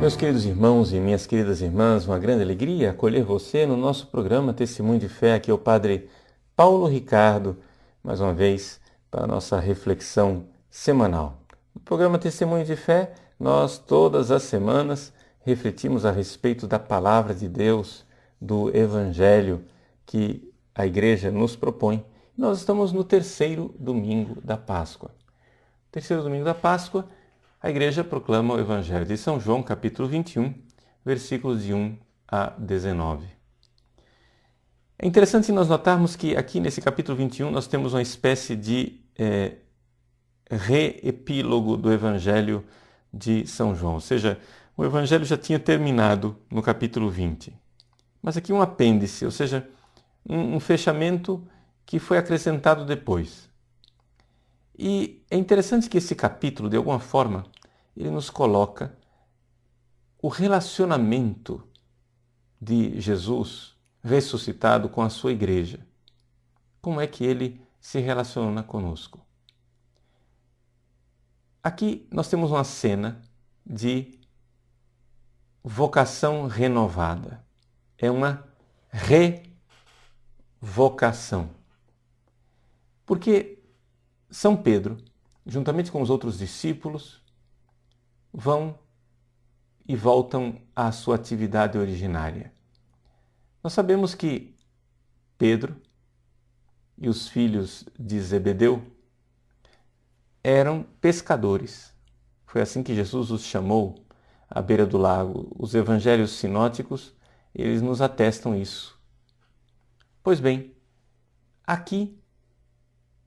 Meus queridos irmãos e minhas queridas irmãs, uma grande alegria acolher você no nosso programa Testemunho de Fé. Aqui é o Padre Paulo Ricardo, mais uma vez, para a nossa reflexão semanal. No programa Testemunho de Fé, nós todas as semanas refletimos a respeito da Palavra de Deus, do Evangelho que a Igreja nos propõe. Nós estamos no terceiro domingo da Páscoa. Terceiro domingo da Páscoa, a Igreja proclama o Evangelho de São João, capítulo 21, versículos de 1 a 19. É interessante nós notarmos que aqui nesse capítulo 21 nós temos uma espécie de reepílogo do Evangelho de São João. Ou seja, o Evangelho já tinha terminado no capítulo 20. Mas aqui um apêndice, ou seja, um fechamento que foi acrescentado depois. E é interessante que esse capítulo, de alguma forma, ele nos coloca o relacionamento de Jesus ressuscitado com a sua igreja. Como é que ele se relaciona conosco? Aqui nós temos uma cena de vocação renovada. É uma revocação. Porque São Pedro, juntamente com os outros discípulos, vão e voltam à sua atividade originária. Nós sabemos que Pedro e os filhos de Zebedeu eram pescadores. Foi assim que Jesus os chamou à beira do lago. Os evangelhos sinóticos, eles nos atestam isso. Pois bem, aqui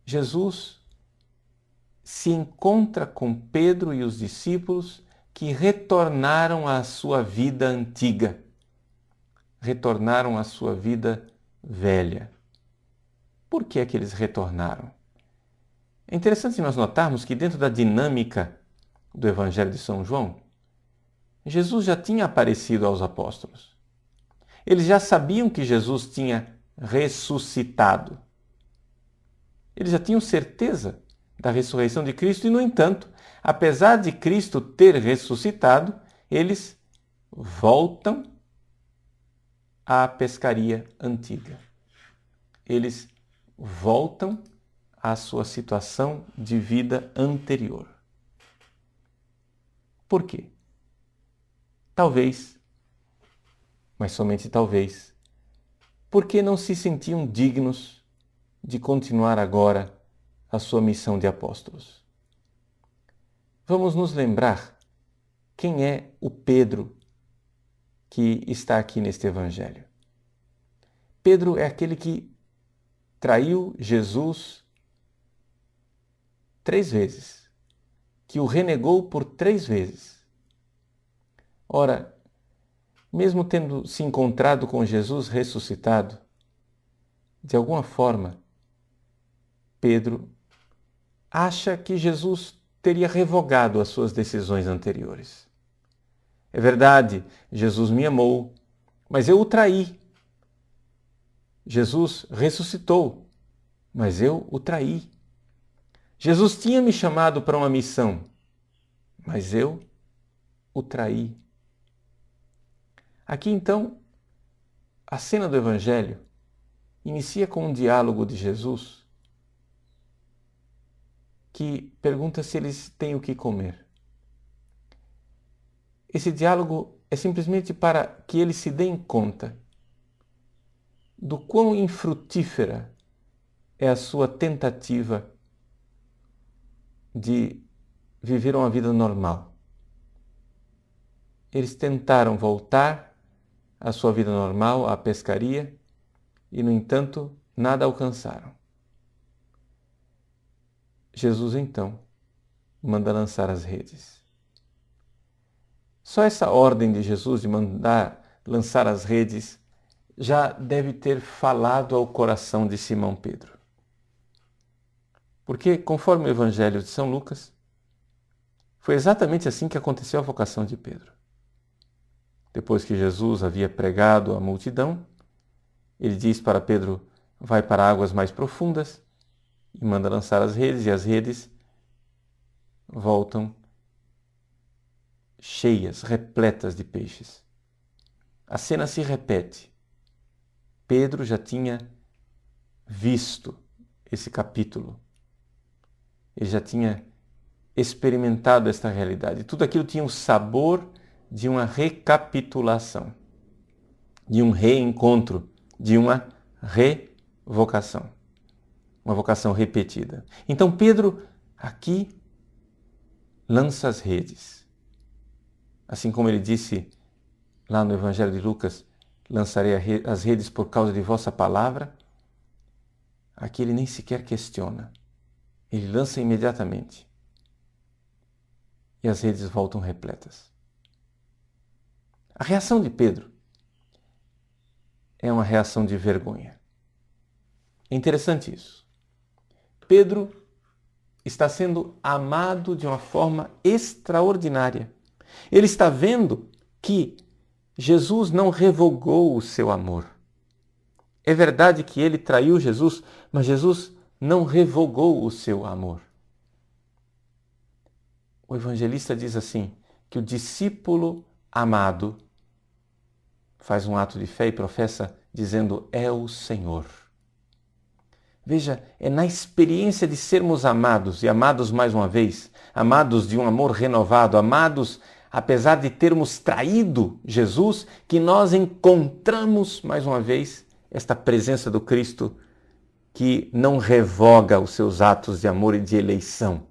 Jesus se encontra com Pedro e os discípulos que retornaram à sua vida antiga, retornaram à sua vida velha. Por que é que eles retornaram? É interessante nós notarmos que dentro da dinâmica do Evangelho de São João, Jesus já tinha aparecido aos apóstolos. Eles já sabiam que Jesus tinha ressuscitado. Eles já tinham certeza da ressurreição de Cristo e, no entanto, apesar de Cristo ter ressuscitado, eles voltam à pescaria antiga. Eles voltam à sua situação de vida anterior. Por quê? Talvez, mas somente talvez, porque não se sentiam dignos de continuar agora a sua missão de apóstolos. Vamos nos lembrar quem é o Pedro que está aqui neste Evangelho. Pedro é aquele que traiu Jesus 3 vezes, que o renegou por 3 vezes. Ora, mesmo tendo se encontrado com Jesus ressuscitado, de alguma forma, Pedro acha que Jesus teria revogado as suas decisões anteriores. É verdade, Jesus me amou, mas eu o traí. Jesus ressuscitou, mas eu o traí. Jesus tinha me chamado para uma missão, mas eu o traí. Aqui então, a cena do Evangelho inicia com um diálogo de Jesus que pergunta se eles têm o que comer. Esse diálogo é simplesmente para que eles se deem conta do quão infrutífera é a sua tentativa de viver uma vida normal. Eles tentaram voltar à sua vida normal, à pescaria, e, no entanto, nada alcançaram. Jesus, então, manda lançar as redes. Só essa ordem de Jesus de mandar lançar as redes já deve ter falado ao coração de Simão Pedro. Porque, conforme o Evangelho de São Lucas, foi exatamente assim que aconteceu a vocação de Pedro. Depois que Jesus havia pregado à multidão, ele diz para Pedro: vai para águas mais profundas, e manda lançar as redes, e as redes voltam cheias, repletas de peixes. A cena se repete. Pedro já tinha visto esse capítulo. Ele já tinha experimentado esta realidade. Tudo aquilo tinha o sabor de uma recapitulação, de um reencontro, de uma revocação. Uma vocação repetida. Então Pedro aqui lança as redes. Assim como ele disse lá no Evangelho de Lucas, lançarei as redes por causa de vossa palavra. Aqui ele nem sequer questiona. Ele lança imediatamente. E as redes voltam repletas. A reação de Pedro é uma reação de vergonha. É interessante isso. Pedro está sendo amado de uma forma extraordinária. Ele está vendo que Jesus não revogou o seu amor. É verdade que ele traiu Jesus, mas Jesus não revogou o seu amor. O evangelista diz assim, que o discípulo amado faz um ato de fé e professa dizendo, é o Senhor. Veja, é na experiência de sermos amados, e amados mais uma vez, amados de um amor renovado, amados apesar de termos traído Jesus, que nós encontramos mais uma vez esta presença do Cristo que não revoga os seus atos de amor e de eleição.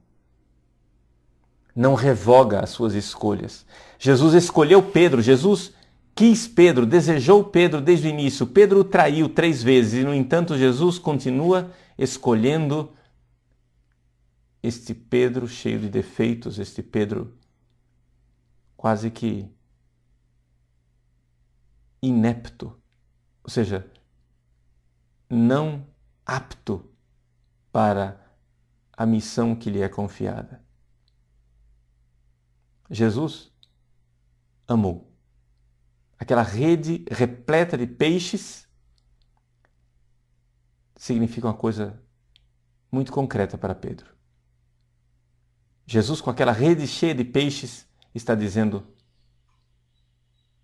Não revoga as suas escolhas. Jesus escolheu Pedro, Jesus quis Pedro, desejou Pedro desde o início. Pedro o traiu 3 vezes e, no entanto, Jesus continua escolhendo este Pedro cheio de defeitos, este Pedro quase que inepto, ou seja, não apto para a missão que lhe é confiada. Jesus amou. Aquela rede repleta de peixes significa uma coisa muito concreta para Pedro. Jesus, com aquela rede cheia de peixes, está dizendo,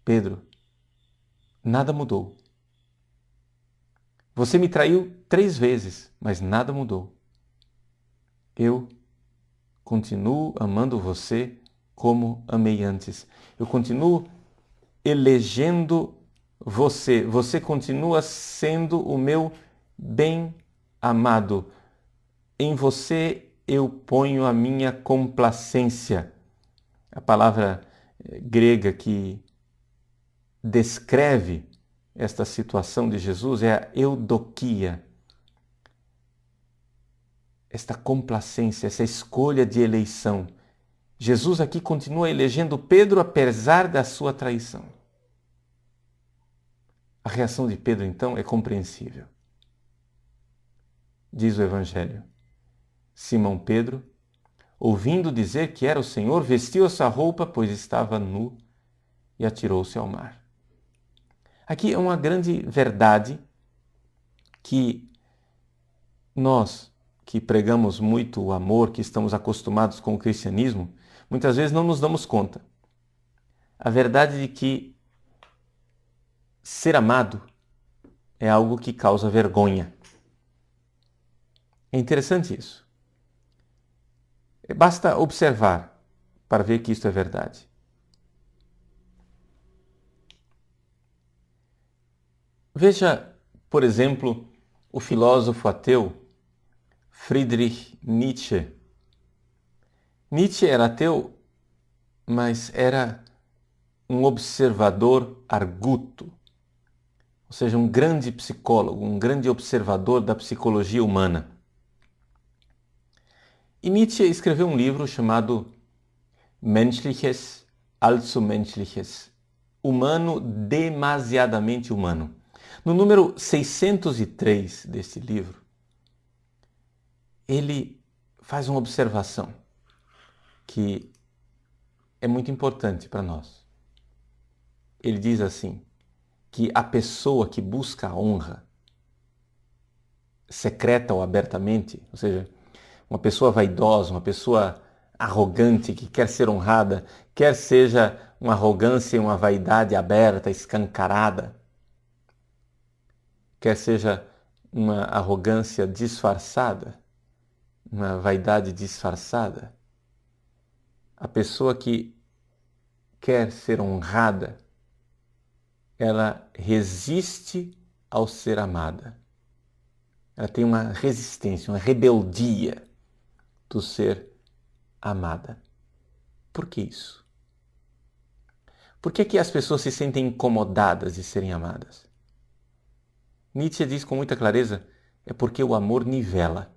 Pedro, nada mudou. Você me traiu 3 vezes, mas nada mudou. Eu continuo amando você como amei antes. Eu continuo elegendo você. Você continua sendo o meu bem amado. Em você eu ponho a minha complacência. A palavra grega que descreve esta situação de Jesus é a eudokia. Esta complacência, essa escolha de eleição. Jesus aqui continua elegendo Pedro apesar da sua traição. A reação de Pedro, então, é compreensível. Diz o Evangelho. Simão Pedro, ouvindo dizer que era o Senhor, vestiu a sua roupa, pois estava nu, e atirou-se ao mar. Aqui é uma grande verdade que nós, que pregamos muito o amor, que estamos acostumados com o cristianismo, muitas vezes não nos damos conta. A verdade de que ser amado é algo que causa vergonha. É interessante isso. Basta observar para ver que isto é verdade. Veja, por exemplo, o filósofo ateu Friedrich Nietzsche. Nietzsche era ateu, mas era um observador arguto, ou seja, um grande psicólogo, um grande observador da psicologia humana. E Nietzsche escreveu um livro chamado Menschliches, allzu Menschliches, Humano demasiadamente humano. No número 603 deste livro, ele faz uma observação que é muito importante para nós. Ele diz assim, que a pessoa que busca a honra, secreta ou abertamente, ou seja, uma pessoa vaidosa, uma pessoa arrogante, que quer ser honrada, quer seja uma arrogância e uma vaidade aberta, escancarada, quer seja uma arrogância disfarçada, uma vaidade disfarçada. A pessoa que quer ser honrada, ela resiste ao ser amada. Ela tem uma resistência, uma rebeldia do ser amada. Por que isso? Por que que as pessoas se sentem incomodadas de serem amadas? Nietzsche diz com muita clareza, é porque o amor nivela.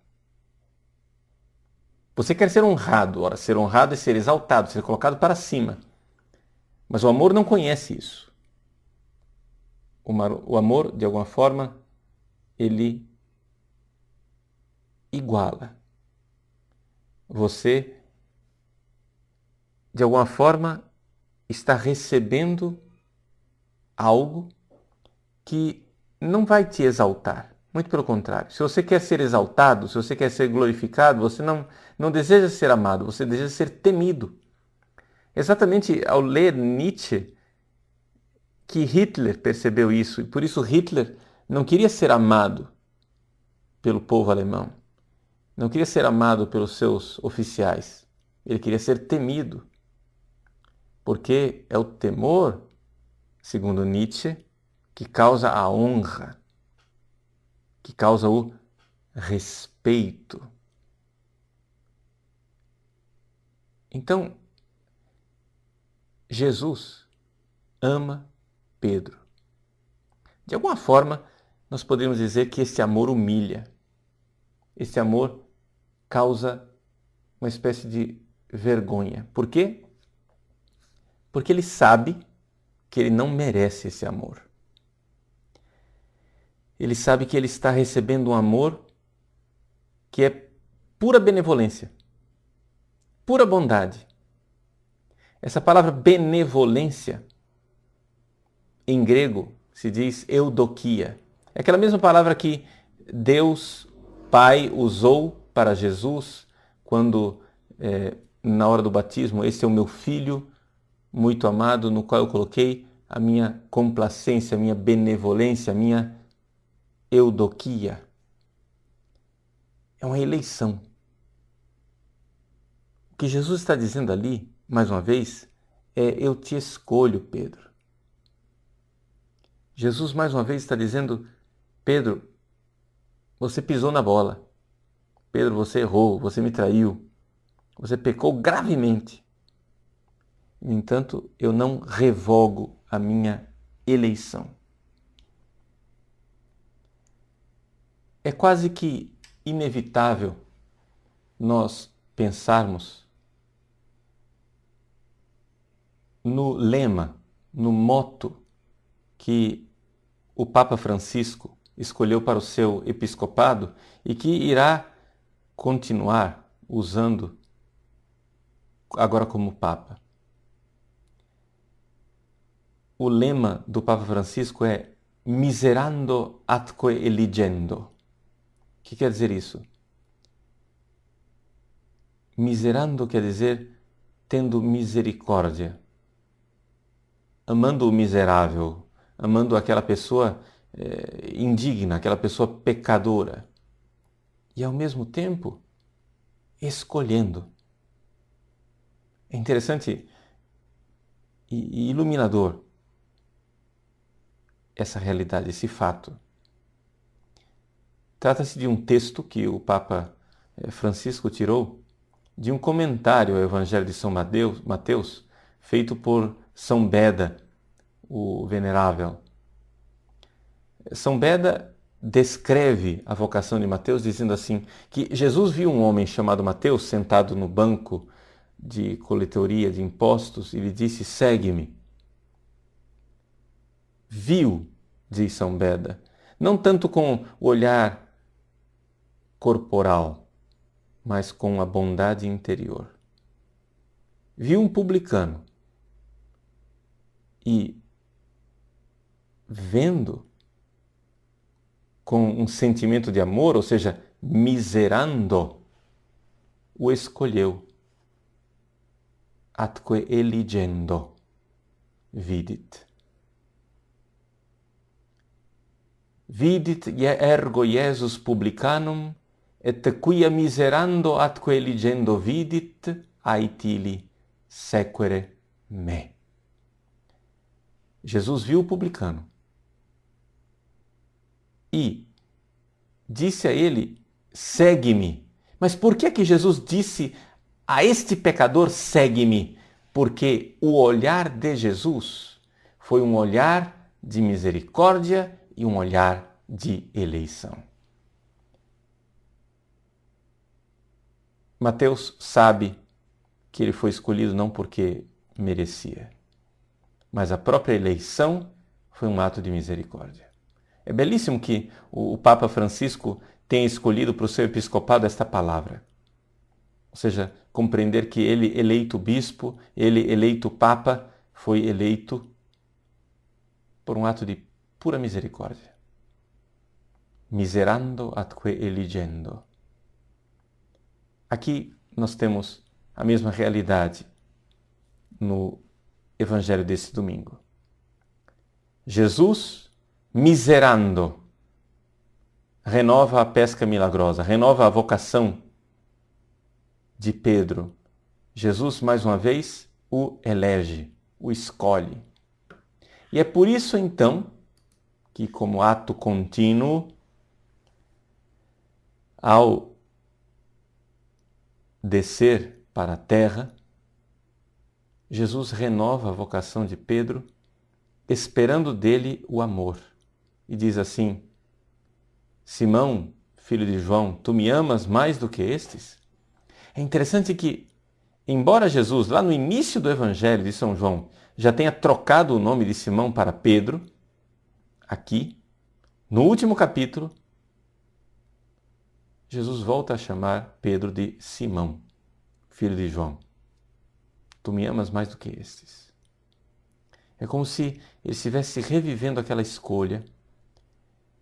Você quer ser honrado, ora, ser honrado é ser exaltado, ser colocado para cima. Mas o amor não conhece isso. O amor, de alguma forma, ele iguala. Você, de alguma forma, está recebendo algo que não vai te exaltar. Muito pelo contrário. Se você quer ser exaltado, se você quer ser glorificado, você não deseja ser amado, você deseja ser temido. Exatamente ao ler Nietzsche, que Hitler percebeu isso, e por isso Hitler não queria ser amado pelo povo alemão, não queria ser amado pelos seus oficiais, ele queria ser temido, porque é o temor, segundo Nietzsche, que causa a honra, que causa o respeito. Então, Jesus ama Pedro. De alguma forma, nós podemos dizer que esse amor humilha. Esse amor causa uma espécie de vergonha. Por quê? Porque ele sabe que ele não merece esse amor. Ele sabe que ele está recebendo um amor que é pura benevolência, pura bondade. Essa palavra benevolência, em grego, se diz eudokia. É aquela mesma palavra que Deus Pai usou para Jesus quando, na hora do batismo, esse é o meu filho muito amado, no qual eu coloquei a minha complacência, a minha benevolência, a minha eudokia. É uma eleição. O que Jesus está dizendo ali, mais uma vez, é: eu te escolho, Pedro. Jesus, mais uma vez, está dizendo: Pedro, você pisou na bola. Pedro, você errou, você me traiu. Você pecou gravemente. No entanto, eu não revogo a minha eleição. É quase que inevitável nós pensarmos no lema, no moto que o Papa Francisco escolheu para o seu episcopado e que irá continuar usando agora como Papa. O lema do Papa Francisco é miserando atque eligendo. O que quer dizer isso? Miserando quer dizer tendo misericórdia, amando o miserável, amando aquela pessoa indigna, aquela pessoa pecadora, e ao mesmo tempo escolhendo. É interessante e iluminador essa realidade, esse fato. Trata-se de um texto que o Papa Francisco tirou de um comentário ao Evangelho de São Mateus, feito por São Beda, o Venerável. São Beda descreve a vocação de Mateus dizendo assim, que Jesus viu um homem chamado Mateus sentado no banco de coletoria de impostos e lhe disse: segue-me. Viu, diz São Beda, não tanto com o olhar corporal, mas com a bondade interior. Viu um publicano e, vendo com um sentimento de amor, ou seja, miserando, o escolheu. atque eligendo vidit. Vidit ergo Iesus publicanum, et quia miserando atque eligendo vidit, aetili sequere me. Jesus viu o publicano e disse a ele, segue-me. Mas por que Jesus disse a este pecador, segue-me? Porque o olhar de Jesus foi um olhar de misericórdia e um olhar de eleição. Mateus sabe que ele foi escolhido não porque merecia, mas a própria eleição foi um ato de misericórdia. É belíssimo que o Papa Francisco tenha escolhido para o seu episcopado esta palavra. Ou seja, compreender que ele, eleito bispo, ele, eleito papa, foi eleito por um ato de pura misericórdia. Miserando atque eligendo. Aqui nós temos a mesma realidade no Evangelho desse domingo. Jesus, miserando, renova a pesca milagrosa, renova a vocação de Pedro. Jesus, mais uma vez, o elege, o escolhe. E é por isso, então, que como ato contínuo, ao descer para a terra, Jesus renova a vocação de Pedro, esperando dele o amor. E diz assim, Simão, filho de João, tu me amas mais do que estes? É interessante que, embora Jesus, lá no início do Evangelho de São João, já tenha trocado o nome de Simão para Pedro, aqui, no último capítulo, Jesus volta a chamar Pedro de Simão, filho de João. Tu me amas mais do que estes. É como se ele estivesse revivendo aquela escolha.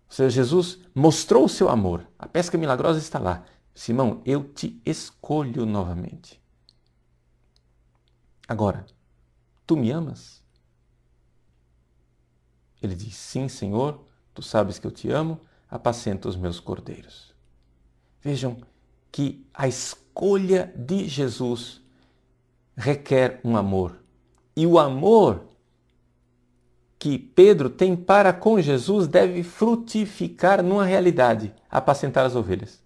Ou seja, Jesus mostrou o seu amor. A pesca milagrosa está lá. Simão, eu te escolho novamente. Agora, tu me amas? Ele diz, sim, Senhor, tu sabes que eu te amo, apacenta os meus cordeiros. Vejam que a escolha de Jesus requer um amor. E o amor que Pedro tem para com Jesus deve frutificar numa realidade, apacentar as ovelhas.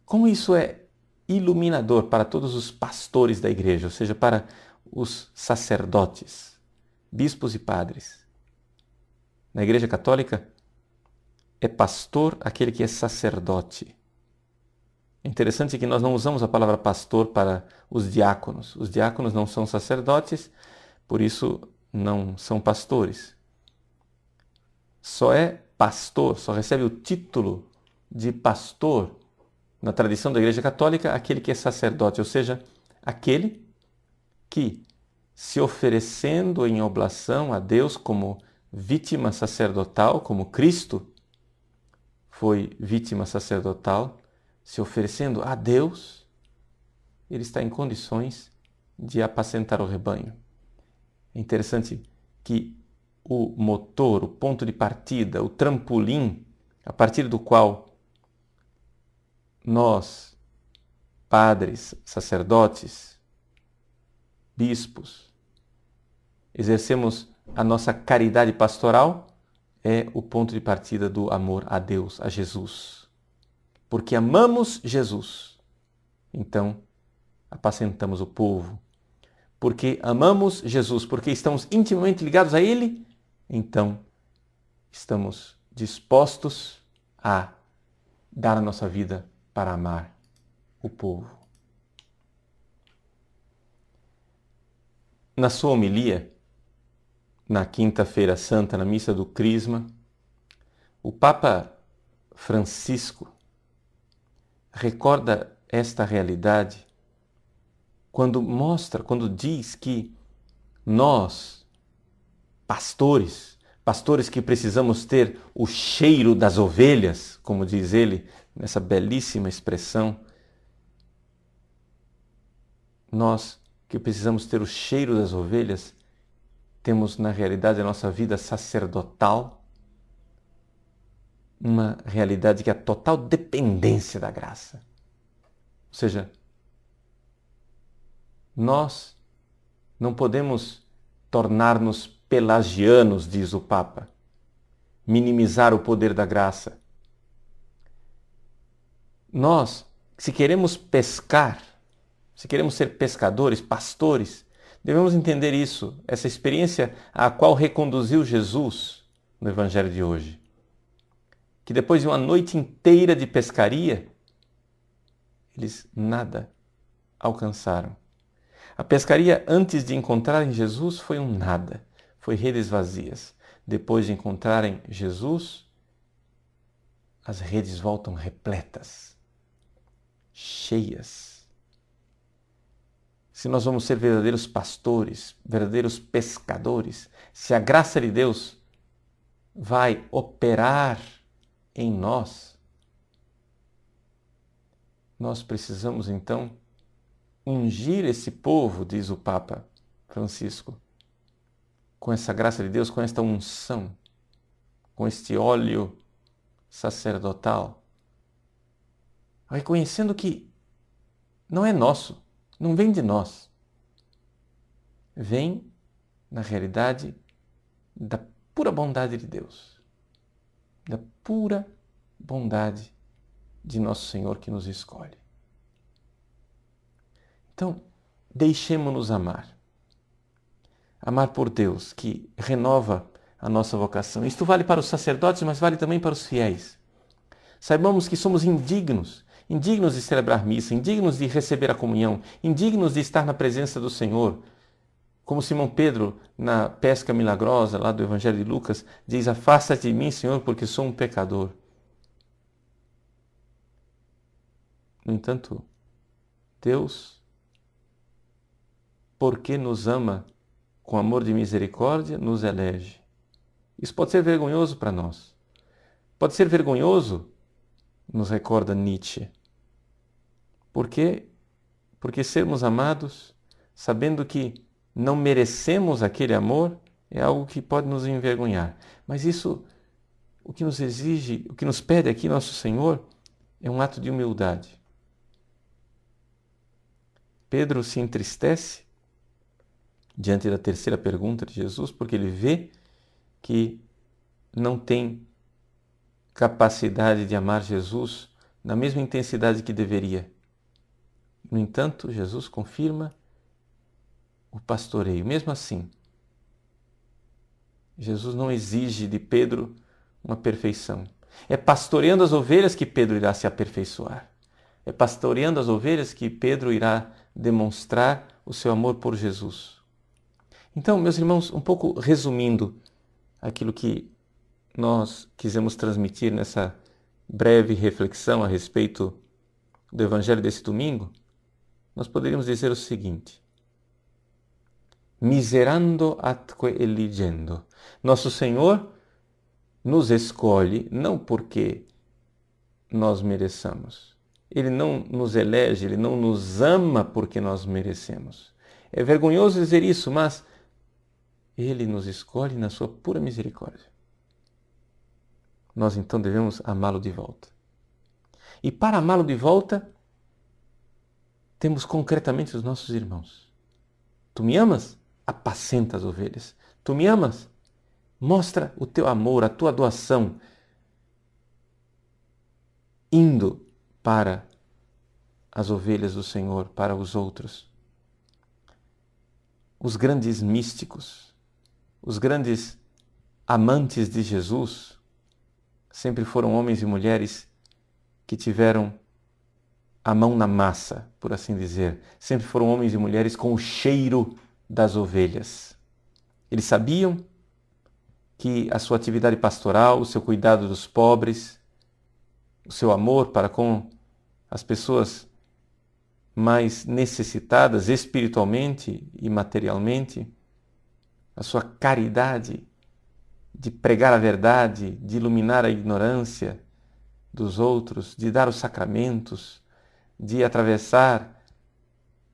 Como isso é iluminador para todos os pastores da igreja, ou seja, para os sacerdotes, bispos e padres. Na Igreja Católica, é pastor aquele que é sacerdote. É interessante que nós não usamos a palavra pastor para os diáconos. Os diáconos não são sacerdotes, por isso não são pastores. Só é pastor, só recebe o título de pastor na tradição da Igreja Católica aquele que é sacerdote, ou seja, aquele que, se oferecendo em oblação a Deus como vítima sacerdotal, como Cristo foi vítima sacerdotal, se oferecendo a Deus, ele está em condições de apacentar o rebanho. É interessante que o motor, o ponto de partida, o trampolim, a partir do qual nós, padres, sacerdotes, bispos, exercemos a nossa caridade pastoral, é o ponto de partida do amor a Deus, a Jesus. Porque amamos Jesus, então apacentamos o povo. Porque amamos Jesus, porque estamos intimamente ligados a Ele, então estamos dispostos a dar a nossa vida para amar o povo. Na sua homilia, na Quinta-feira Santa, na Missa do Crisma, o Papa Francisco recorda esta realidade quando diz que nós, pastores que precisamos ter o cheiro das ovelhas, como diz ele, nessa belíssima expressão, Nós que precisamos ter o cheiro das ovelhas, temos na realidade a nossa vida sacerdotal, uma realidade que é a total dependência da graça. Ou seja, nós não podemos tornar-nos pelagianos, diz o Papa, minimizar o poder da graça. Nós, se queremos pescar, se queremos ser pescadores, pastores, devemos entender isso, essa experiência a qual reconduziu Jesus no Evangelho de hoje. Que depois de uma noite inteira de pescaria, eles nada alcançaram. A pescaria antes de encontrarem Jesus foi um nada, foi redes vazias. Depois de encontrarem Jesus, as redes voltam repletas, cheias. Se nós vamos ser verdadeiros pastores, verdadeiros pescadores, se a graça de Deus vai operar em nós, nós precisamos então ungir esse povo, diz o Papa Francisco, com essa graça de Deus, com esta unção, com este óleo sacerdotal, reconhecendo que não é nosso, não vem de nós, vem, na realidade, da pura bondade de Deus, da pura bondade de nosso Senhor que nos escolhe. Então, deixemo-nos amar. Amar por Deus, que renova a nossa vocação. Isto vale para os sacerdotes, mas vale também para os fiéis. Saibamos que somos indignos de celebrar missa, indignos de receber a comunhão, indignos de estar na presença do Senhor. Como Simão Pedro, na pesca milagrosa lá do Evangelho de Lucas, diz: afasta-te de mim, Senhor, porque sou um pecador. No entanto, Deus, porque nos ama com amor de misericórdia, nos elege. Isso pode ser vergonhoso para nós. Pode ser vergonhoso, nos recorda Nietzsche. Por quê? Porque sermos amados, sabendo que não merecemos aquele amor, é algo que pode nos envergonhar. Mas isso, o que nos exige, o que nos pede aqui nosso Senhor, é um ato de humildade. Pedro se entristece diante da terceira pergunta de Jesus, porque ele vê que não tem capacidade de amar Jesus na mesma intensidade que deveria. No entanto, Jesus confirma o pastoreio. Mesmo assim, Jesus não exige de Pedro uma perfeição. É pastoreando as ovelhas que Pedro irá se aperfeiçoar. É pastoreando as ovelhas que Pedro irá demonstrar o seu amor por Jesus. Então, meus irmãos, um pouco resumindo aquilo que nós quisemos transmitir nessa breve reflexão a respeito do Evangelho desse domingo, nós poderíamos dizer o seguinte: miserando atque eligendo. Nosso Senhor nos escolhe não porque nós mereçamos. Ele não nos elege, Ele não nos ama porque nós merecemos. É vergonhoso dizer isso, mas Ele nos escolhe na sua pura misericórdia. Nós então devemos amá-lo de volta. E para amá-lo de volta, temos concretamente os nossos irmãos. Tu me amas? Apacenta as ovelhas. Tu me amas? Mostra o teu amor, a tua doação, indo para as ovelhas do Senhor, para os outros. Os grandes místicos, os grandes amantes de Jesus, sempre foram homens e mulheres que tiveram a mão na massa, por assim dizer. Sempre foram homens e mulheres com o cheiro das ovelhas. Eles sabiam que a sua atividade pastoral, o seu cuidado dos pobres, o seu amor para com as pessoas mais necessitadas espiritualmente e materialmente, a sua caridade de pregar a verdade, de iluminar a ignorância dos outros, de dar os sacramentos, de atravessar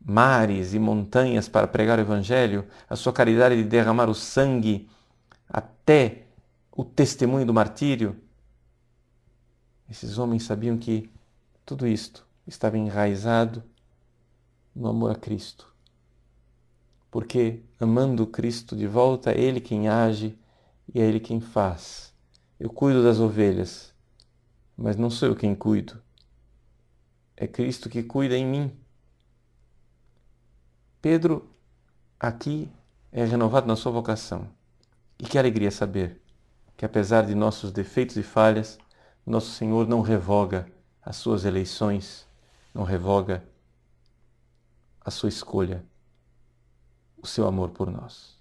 mares e montanhas para pregar o Evangelho, a sua caridade de derramar o sangue até o testemunho do martírio. Esses homens sabiam que tudo isto estava enraizado no amor a Cristo. Porque, amando Cristo de volta, é Ele quem age e é Ele quem faz. Eu cuido das ovelhas, mas não sou eu quem cuido. É Cristo que cuida em mim. Pedro, aqui, é renovado na sua vocação. E que alegria saber que, apesar de nossos defeitos e falhas, nosso Senhor não revoga as suas eleições, não revoga a sua escolha, o seu amor por nós.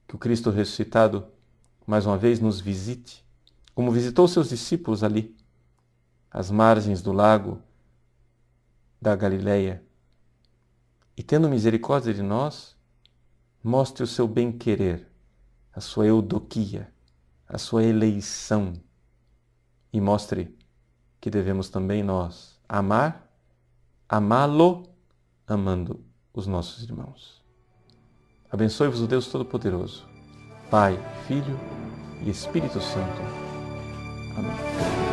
Que o Cristo ressuscitado, mais uma vez, nos visite, como visitou seus discípulos ali, às margens do lago da Galileia, e tendo misericórdia de nós, mostre o seu bem-querer, a sua eudoquia, a sua eleição, e mostre que devemos também nós amá-lo, amando os nossos irmãos. Abençoe-vos o Deus Todo-Poderoso, Pai, Filho e Espírito Santo. Amém.